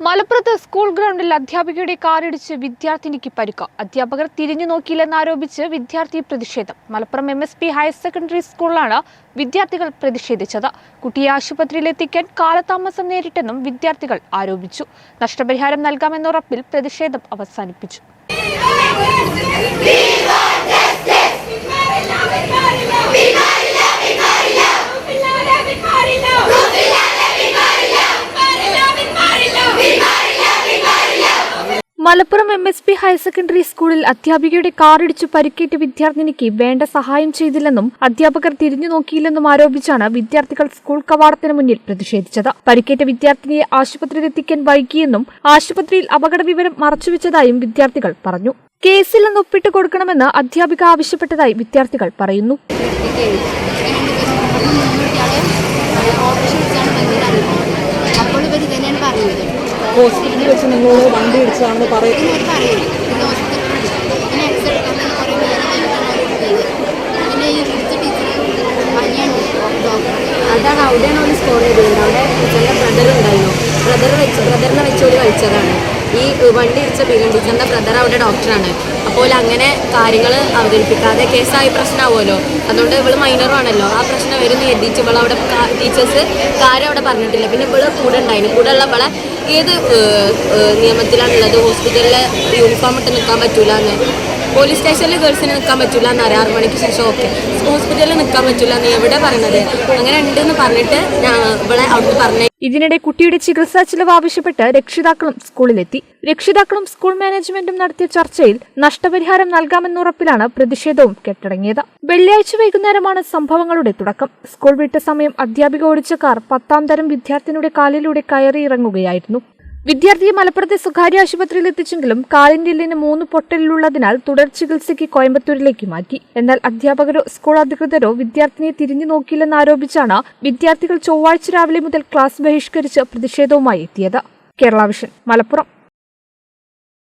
മലപ്പുറത്ത് സ്കൂൾ ഗ്രൗണ്ടിൽ അധ്യാപികയുടെ കാറിടിച്ച് വിദ്യാർത്ഥിനിക്ക് പരിക്ക്. അധ്യാപകർ തിരിഞ്ഞു നോക്കിയില്ലെന്നാരോപിച്ച് വിദ്യാർത്ഥി പ്രതിഷേധം. മലപ്പുറം MSP ഹയർ സെക്കൻഡറി സ്കൂളിലാണ് വിദ്യാർത്ഥികൾ പ്രതിഷേധിച്ചത്. കുട്ടിയെ ആശുപത്രിയിലെത്തിക്കാൻ കാലതാമസം നേരിട്ടെന്നും വിദ്യാർത്ഥികൾ ആരോപിച്ചു. നഷ്ടപരിഹാരം നൽകാമെന്ന ഉറപ്പിൽ പ്രതിഷേധം അവസാനിപ്പിച്ചു. മലപ്പുറം MSP ഹയർ സെക്കൻഡറി സ്കൂളിൽ അധ്യാപികയുടെ കാറിടിച്ചു പരിക്കേറ്റ വിദ്യാർത്ഥിനിക്ക് വേണ്ട സഹായം ചെയ്തില്ലെന്നും അധ്യാപകർ തിരിഞ്ഞു നോക്കിയില്ലെന്നും ആരോപിച്ചാണ് വിദ്യാർത്ഥികൾ സ്കൂൾ കവാടത്തിന് മുന്നിൽ പ്രതിഷേധിച്ചത്. പരിക്കേറ്റ വിദ്യാർത്ഥിനിയെ ആശുപത്രിയിലെത്തിക്കാൻ വൈകിയെന്നും ആശുപത്രിയിൽ അപകട വിവരം മറച്ചുവെച്ചതായും വിദ്യാർത്ഥികൾ പറഞ്ഞു. കേസിൽ നിന്ന് ഒപ്പിട്ട് കൊടുക്കണമെന്ന് അധ്യാപിക ആവശ്യപ്പെട്ടതായി വിദ്യാർത്ഥികൾ പറയുന്നു. ഹോസ്പിറ്റലിൽ വെച്ച് നിങ്ങൾ വണ്ടി ഇടിച്ചതാണെന്ന് പറയുന്നത് അതാണ്. അവിടെയാണ് അവർ സ്കോർ ചെയ്തത്. അവിടെ ടീച്ചറിൻ്റെ ബ്രദർ ഉണ്ടായിരുന്നു. ബ്രദറിനെ വെച്ച് ഒരു കളിച്ചതാണ്. ഈ വണ്ടി ഇടിച്ച ബീഗം ടീച്ചറിൻ്റെ ബ്രദർ അവിടെ ഡോക്ടറാണ്. അപ്പോൾ അങ്ങനെ കാര്യങ്ങൾ അവതരിപ്പിക്കാതെ കേസായി പ്രശ്നമാവുമല്ലോ. അതുകൊണ്ട് ഇവള് മൈനറും ആണല്ലോ, ആ പ്രശ്നം വരുന്ന എത്തിച്ച് ഇവളവിടെ ടീച്ചേഴ്സ് കാര്യം അവിടെ പറഞ്ഞിട്ടില്ല. പിന്നെ ഇവള് കൂടെ ഉണ്ടായിരുന്നു. കൂടെ ഉള്ള ഇവളെ ഏത് നിയമത്തിലാണുള്ളത്? ഹോസ്പിറ്റലിലെ യൂണിഫോം ഇട്ട് നിൽക്കാൻ പറ്റൂല എന്ന്, പോലീസ് സ്റ്റേഷനിൽ ഗേൾസിന് നിൽക്കാൻ പറ്റൂല എന്ന് അറിയാം. 6 മണിക്ക് ശേഷം ഓക്കെ, ഹോസ്പിറ്റലിൽ നിൽക്കാൻ പറ്റൂല എന്ന് എവിടെ പറയണത്? അങ്ങനെ ഉണ്ടെന്ന് പറഞ്ഞിട്ട് ഇവിടെ അവിടെ പറഞ്ഞു. ഇതിനിടെ കുട്ടിയുടെ ചികിത്സാ ചിലവ് ആവശ്യപ്പെട്ട് രക്ഷിതാക്കളും സ്കൂളിലെത്തി. രക്ഷിതാക്കളും സ്കൂൾ മാനേജ്മെന്റും നടത്തിയ ചർച്ചയിൽ നഷ്ടപരിഹാരം നൽകാമെന്ന ഉറപ്പിലാണ് പ്രതിഷേധവും കെട്ടടങ്ങിയത്. വെള്ളിയാഴ്ച വൈകുന്നേരമാണ് സംഭവങ്ങളുടെ തുടക്കം. സ്കൂൾ വിട്ട സമയം അധ്യാപിക ഓടിച്ച കാർ 10ാം തരം വിദ്യാർത്ഥിനിയുടെ കാലിലൂടെ കയറി ഇറങ്ങുകയായിരുന്നു. വിദ്യാർത്ഥിയെ മലപ്പുറത്തെ സ്വകാര്യ ആശുപത്രിയിൽ എത്തിച്ചെങ്കിലും കാലിന്റെ എല്ലിന് 3 പൊട്ടലുള്ളതിനാൽ തുടർ ചികിത്സയ്ക്ക് കോയമ്പത്തൂരിലേക്ക് മാറ്റി. എന്നാൽ അധ്യാപകരോ സ്കൂൾ അധികൃതരോ വിദ്യാർത്ഥിനിയെ തിരിഞ്ഞു നോക്കിയില്ലെന്നാരോപിച്ചാണ് വിദ്യാർത്ഥികൾ ചൊവ്വാഴ്ച രാവിലെ മുതൽ ക്ലാസ് ബഹിഷ്കരിച്ച് പ്രതിഷേധവുമായി എത്തിയത്. കേരള വിഷൻ, മലപ്പുറം.